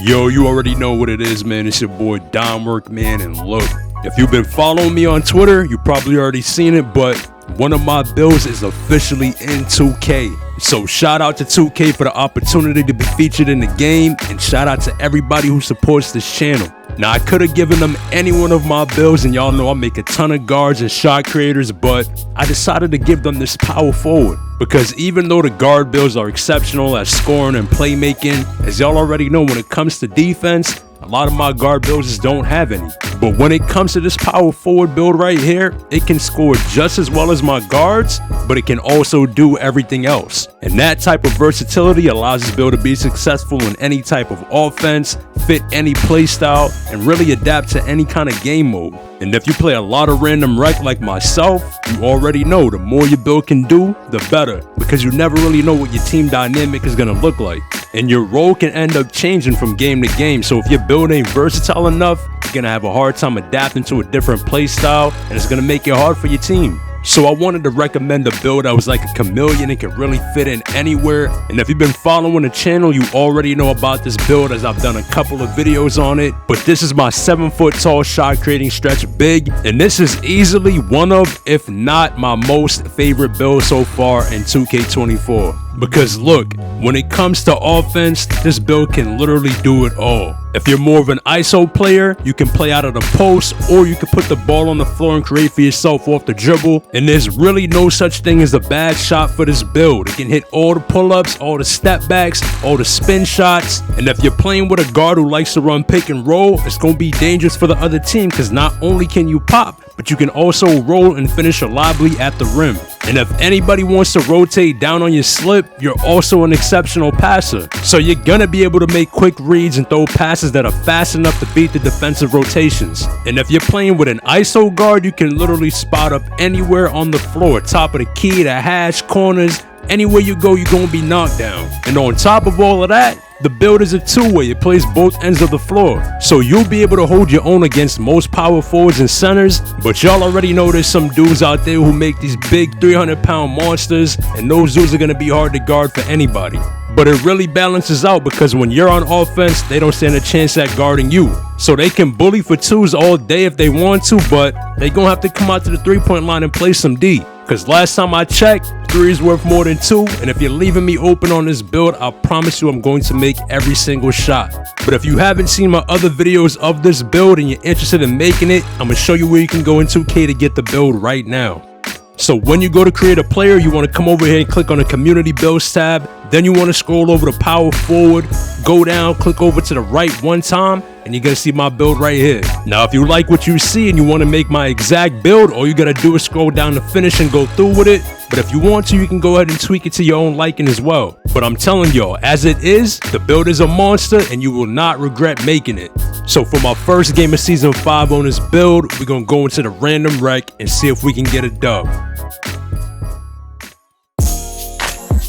Yo, you already know what it is, man. It's your boy Domwork, man. And look, if you've been following me on Twitter, you probably already seen it, but one of my builds is officially in 2K. So shout out to 2K for the opportunity to be featured in the game, and shout out to everybody who supports this channel. Now, I could have given them any one of my builds, and y'all know I make a ton of guards and shot creators, but I decided to give them this power forward. Because even though the guard builds are exceptional at scoring and playmaking, as y'all already know, when it comes to defense, a lot of my guard builds just don't have any. But when it comes to this power forward build right here, it can score just as well as my guards, but it can also do everything else. And that type of versatility allows this build to be successful in any type of offense, fit any play style, and really adapt to any kind of game mode. And if you play a lot of random rec like myself, you already know the more your build can do, the better, because you never really know what your team dynamic is going to look like. And your role can end up changing from game to game, so if your build ain't versatile enough, you're going to have a hard time adapting to a different play style, and it's going to make it hard for your team. So I wanted to recommend a build that was like a chameleon and could really fit in anywhere. And if you've been following the channel, you already know about this build as I've done a couple of videos on it. But this is my 7-foot tall shot creating stretch big. And this is easily one of, if not my most favorite build so far in 2K24. Because look, when it comes to offense, this build can literally do it all. If you're more of an ISO player, you can play out of the post, or you can put the ball on the floor and create for yourself off the dribble. And there's really no such thing as a bad shot for this build. It can hit all the pull-ups, all the step backs, all the spin shots. And if you're playing with a guard who likes to run pick and roll, it's going to be dangerous for the other team, because not only can you pop, but you can also roll and finish reliably at the rim. And if anybody wants to rotate down on your slip, you're also an exceptional passer. So you're gonna be able to make quick reads and throw passes that are fast enough to beat the defensive rotations. And if you're playing with an ISO guard, you can literally spot up anywhere on the floor, top of the key, the hash, corners. Anywhere you go, you're gonna be knocked down. And on top of all of that, the build is a two-way. It plays both ends of the floor. So you'll be able to hold your own against most power forwards and centers, but y'all already know there's some dudes out there who make these big 300-pound monsters, and those dudes are gonna be hard to guard for anybody. But it really balances out, because when you're on offense, they don't stand a chance at guarding you. So they can bully for twos all day if they want to, but they gonna have to come out to the three-point line and play some D. Because last time I checked, 3 is worth more than 2, and if you're leaving me open on this build, I promise you I'm going to make every single shot. But if you haven't seen my other videos of this build and you're interested in making it, I'm going to show you where you can go in 2K to get the build right now. So when you go to create a player, you want to come over here and click on the community builds tab. Then you want to scroll over to power forward, go down, click over to the right one time, and you're going to see my build right here. Now, if you like what you see and you want to make my exact build, all you got to do is scroll down to finish and go through with it. But if you want to, you can go ahead and tweak it to your own liking as well. But I'm telling y'all, as it is, the build is a monster and you will not regret making it. So for my first game of season 5 on this build, we're going to go into the random rec and see if we can get a dub.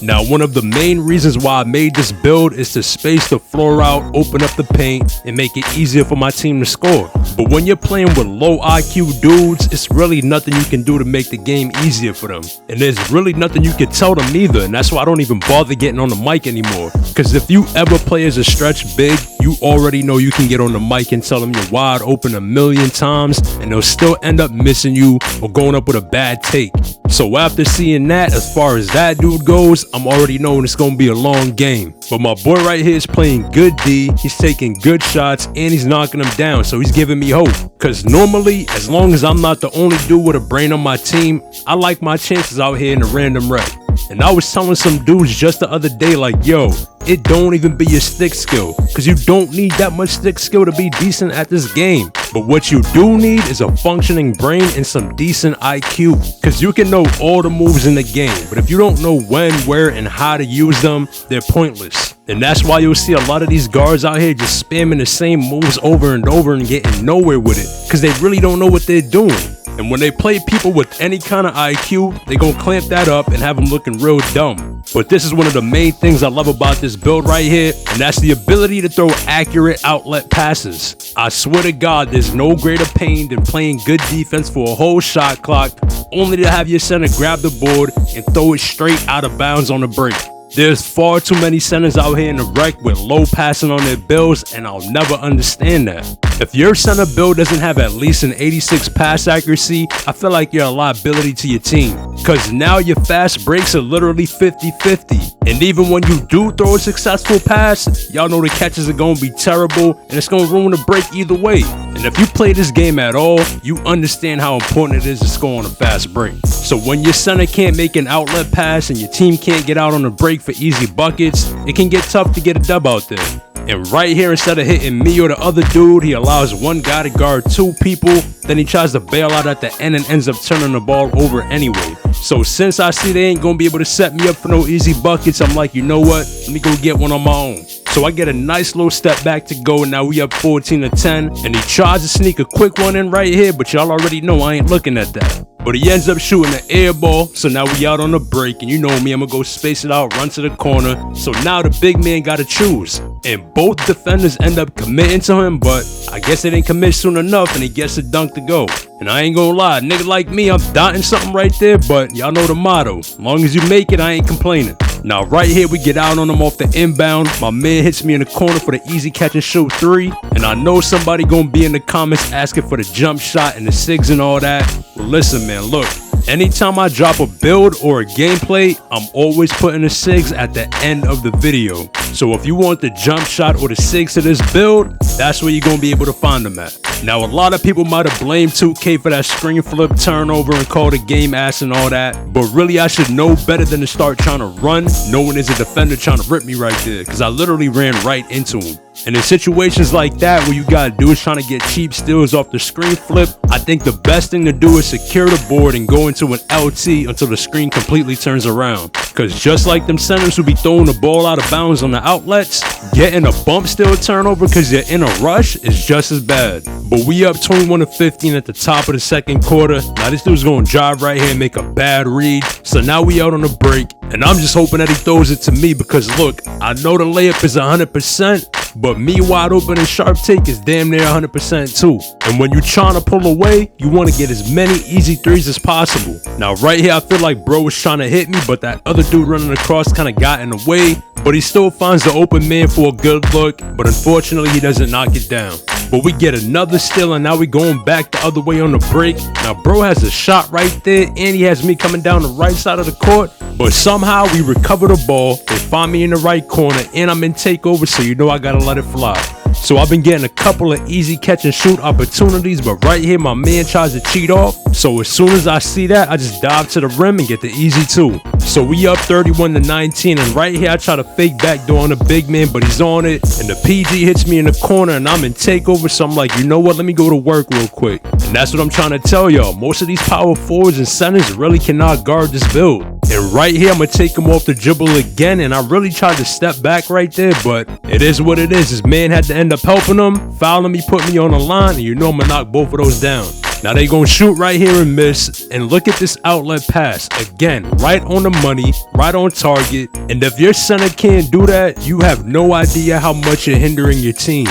Now, one of the main reasons why I made this build is to space the floor out, open up the paint, and make it easier for my team to score. But when you're playing with low IQ dudes, it's really nothing you can do to make the game easier for them. And there's really nothing you can tell them either, and that's why I don't even bother getting on the mic anymore. Because if you ever play as a stretch big, you already know you can get on the mic and tell them you're wide open 1,000,000 times, and they'll still end up missing you or going up with a bad take. So after seeing that, as far as that dude goes, I'm already knowing it's going to be a long game. But my boy right here is playing good D, he's taking good shots, and he's knocking them down, so he's giving me hope. Because normally, as long as I'm not the only dude with a brain on my team, I like my chances out here in the random rec. And I was telling some dudes just the other day, like, yo, it don't even be your stick skill, because you don't need that much stick skill to be decent at this game. But what you do need is a functioning brain and some decent IQ, because you can know all the moves in the game, but if you don't know when, where, and how to use them, they're pointless. And that's why you'll see a lot of these guards out here just spamming the same moves over and over and getting nowhere with it, because they really don't know what they're doing. And when they play people with any kind of IQ, they gonna clamp that up and have them looking real dumb. But this is one of the main things I love about this build right here, and that's the ability to throw accurate outlet passes. I swear to God, there's no greater pain than playing good defense for a whole shot clock, only to have your center grab the board and throw it straight out of bounds on the break. There's far too many centers out here in the rec with low passing on their builds, and I'll never understand that. If your center build doesn't have at least an 86 pass accuracy, I feel like you're a liability to your team. Cause now your fast breaks are literally 50-50. And even when you do throw a successful pass, y'all know the catches are gonna be terrible and it's gonna ruin the break either way. And if you play this game at all, you understand how important it is to score on a fast break. So when your center can't make an outlet pass and your team can't get out on the break for easy buckets, it can get tough to get a dub out there. And right here, instead of hitting me or the other dude, he allows one guy to guard two people. Then he tries to bail out at the end and ends up turning the ball over anyway. So since I see they ain't gonna be able to set me up for no easy buckets, I'm like, you know what? Let me go get one on my own. So I get a nice little step back to go, and now we up 14-10. And he tries to sneak a quick one in right here, but y'all already know I ain't looking at that. But he ends up shooting an air ball, so now we out on the break, and you know me, I'm gonna go space it out, run to the corner. So now the big man gotta choose. And both defenders end up committing to him, but I guess they didn't commit soon enough, and he gets a dunk to go. And I ain't gonna lie, nigga like me, I'm dotting something right there, but y'all know the motto. As long as you make it, I ain't complaining. Now right here, we get out on him off the inbound. My man hits me in the corner for the easy catch and shoot three. And I know somebody gonna be in the comments asking for the jump shot and the SIGs and all that. Well, listen, man, look. Anytime I drop a build or a gameplay, I'm always putting the SIGs at the end of the video. So if you want the jump shot or the SIGs to this build, that's where you're going to be able to find them at. Now, a lot of people might have blamed 2K for that screen flip turnover and called the game ass and all that. But really, I should know better than to start trying to run, knowing there's a defender trying to rip me right there. Because I literally ran right into him. And in situations like that, where you gotta do is trying to get cheap steals off the screen flip, I think the best thing to do is secure the board and go into an LT until the screen completely turns around. Cause just like them centers who be throwing the ball out of bounds on the outlets, getting a bump steal turnover cause you're in a rush is just as bad. But we up 21-15 at the top of the second quarter. Now this dude's gonna drive right here and make a bad read. So now we out on the break, and I'm just hoping that he throws it to me because look, I know the layup is 100%, but me wide open and sharp take is damn near 100% too. And when you're trying to pull away, you want to get as many easy threes as possible. Now right here, I feel like bro was trying to hit me, but that other dude running across kind of got in the way. But he still finds the open man for a good look, but unfortunately he doesn't knock it down. But we get another steal, and now we going back the other way on the break. Now bro has a shot right there, and he has me coming down the right side of the court. But somehow we recover the ball, they find me in the right corner, and I'm in takeover, so you know I gotta let it fly. So I've been getting a couple of easy catch and shoot opportunities, but right here my man tries to cheat off. So as soon as I see that, I just dive to the rim and get the easy two. So we up 31-19, and right here I try to fake backdoor on the big man, but he's on it, and the PG hits me in the corner, and I'm in takeover. So I'm like, you know what, let me go to work real quick. And that's what I'm trying to tell y'all. Most of these power forwards and centers really cannot guard this build. And right here, I'm gonna take him off the dribble again, and I really tried to step back right there, but it is what it is. His man had to end up helping him, fouling me, put me on the line, and you know I'm gonna knock both of those down. Now they gonna shoot right here and miss, and look at this outlet pass. Again, right on the money, right on target, and if your center can't do that, you have no idea how much you're hindering your team.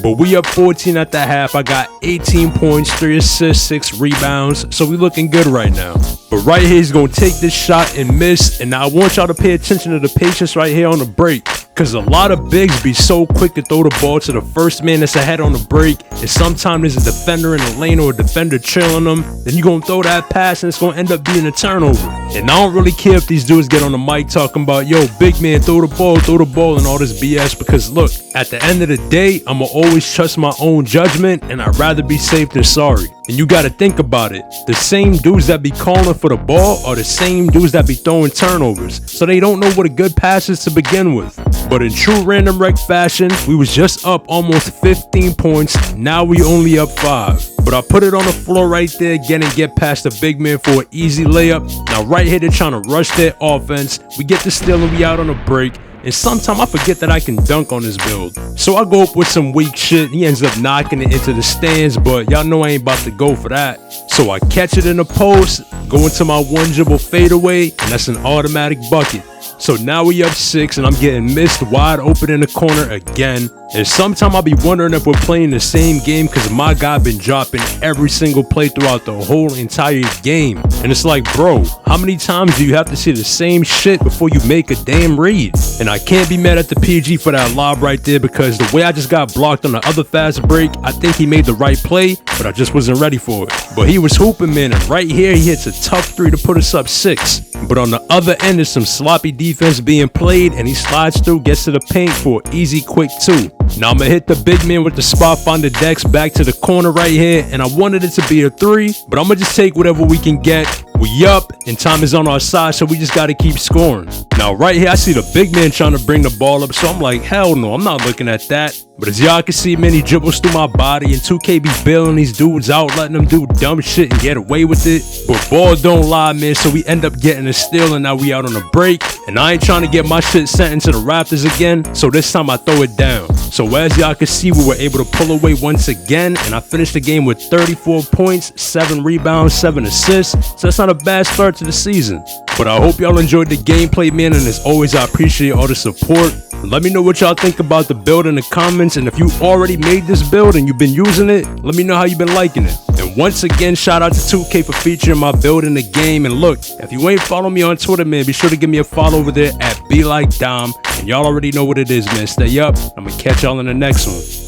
But we up 14 at the half. I got 18 points, 3 assists, 6 rebounds, so we looking good right now. But right here, he's gonna take this shot and miss, and now I want y'all to pay attention to the patience right here on the break. Cause a lot of bigs be so quick to throw the ball to the first man that's ahead on the break, and sometimes there's a defender in the lane or a defender trailing them. Then you gonna throw that pass and it's gonna end up being a turnover. And I don't really care if these dudes get on the mic talking about, yo, big man, throw the ball and all this BS, because look, at the end of the day, I'ma always trust my own judgment, and I'd rather be safe than sorry. And you gotta think about it. The same dudes that be calling for the ball are the same dudes that be throwing turnovers. So they don't know what a good pass is to begin with. But in true random rec fashion, we was just up almost 15 points. Now we only up 5. But I put it on the floor right there again and get past the big man for an easy layup. Now right here, they're trying to rush their offense. We get the steal and we out on a break. And sometimes I forget that I can dunk on this build. So I go up with some weak shit. He ends up knocking it into the stands, but y'all know I ain't about to go for that. So I catch it in the post, go into my one dribble fadeaway, and that's an automatic bucket. So now we up 6 and I'm getting missed wide open in the corner again. And sometime I'll be wondering if we're playing the same game because my guy been dropping every single play throughout the whole entire game. And it's like, bro, how many times do you have to see the same shit before you make a damn read? And I can't be mad at the PG for that lob right there because the way I just got blocked on the other fast break, I think he made the right play, but I just wasn't ready for it. But he was hooping, man, and right here he hits a tough 3 to put us up 6. But on the other end is some sloppy defense being played and he slides through, gets to the paint for an easy quick 2. Now I'm gonna hit the big man with the spot finder Dex back to the corner right here, and I wanted it to be a 3, but I'm gonna just take whatever we can get. We up and time is on our side, so we just gotta keep scoring. Now right here I see the big man trying to bring the ball up, so I'm like, hell no, I'm not looking at that. But as y'all can see, man, he dribbles through my body and 2K be bailing these dudes out, letting them do dumb shit and get away with it. But ball don't lie, man, so we end up getting a steal and now we out on a break. And I ain't trying to get my shit sent into the Raptors again, so this time I throw it down. So as y'all can see, we were able to pull away once again, and I finished the game with 34 points, 7 rebounds, 7 assists, so that's not a bad start to the season. But I hope y'all enjoyed the gameplay, man, and as always, I appreciate all the support. Let me know what y'all think about the build in the comments, and if you already made this build and you've been using it, let me know how you've been liking it. And once again, shout out to 2K for featuring my build in the game. And look, if you ain't following me on Twitter, man, be sure to give me a follow over there at BeLikeDom. And y'all already know what it is, man. Stay up. I'm gonna catch y'all in the next one.